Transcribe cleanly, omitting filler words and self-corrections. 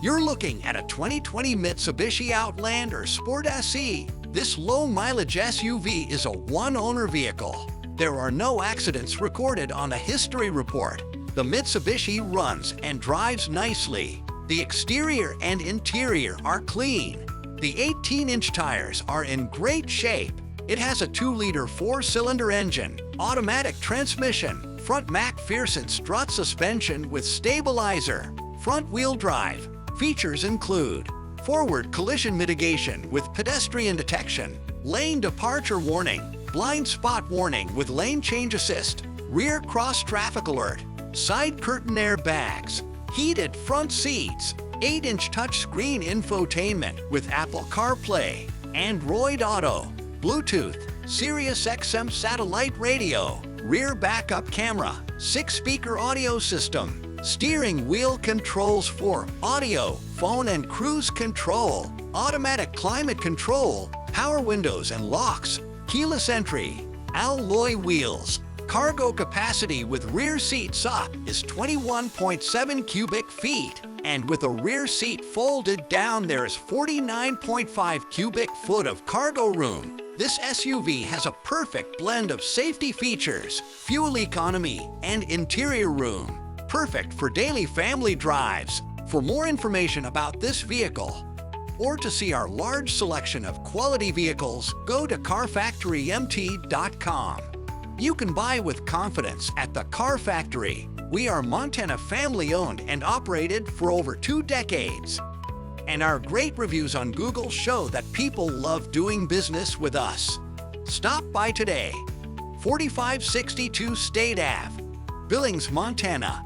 You're looking at a 2020 Mitsubishi Outlander Sport SE. This low-mileage SUV is a one-owner vehicle. There are no accidents recorded on the history report. The Mitsubishi runs and drives nicely. The exterior and interior are clean. The 18-inch tires are in great shape. It has a 2-liter 4-cylinder engine, automatic transmission, front MacPherson strut suspension with stabilizer, front-wheel drive. Features include forward collision mitigation with pedestrian detection, lane departure warning, blind spot warning with lane change assist, rear cross traffic alert, side curtain airbags, heated front seats, 8-inch touchscreen infotainment with Apple CarPlay, Android Auto, Bluetooth, Sirius XM satellite radio, rear backup camera, 6-speaker audio system, steering wheel controls for audio, phone and cruise control, automatic climate control, power windows and locks, keyless entry, alloy wheels. Cargo capacity with rear seats up is 21.7 cubic feet, and with a rear seat folded down there is 49.5 cubic foot of cargo room. This SUV has a perfect blend of safety features, fuel economy, and interior room. Perfect for daily family drives. For more information about this vehicle, or to see our large selection of quality vehicles, go to carfactorymt.com. You can buy with confidence at the Car Factory. We are Montana family-owned and operated for over 2 decades. And our great reviews on Google show that people love doing business with us. Stop by today. 4562 State Ave, Billings, Montana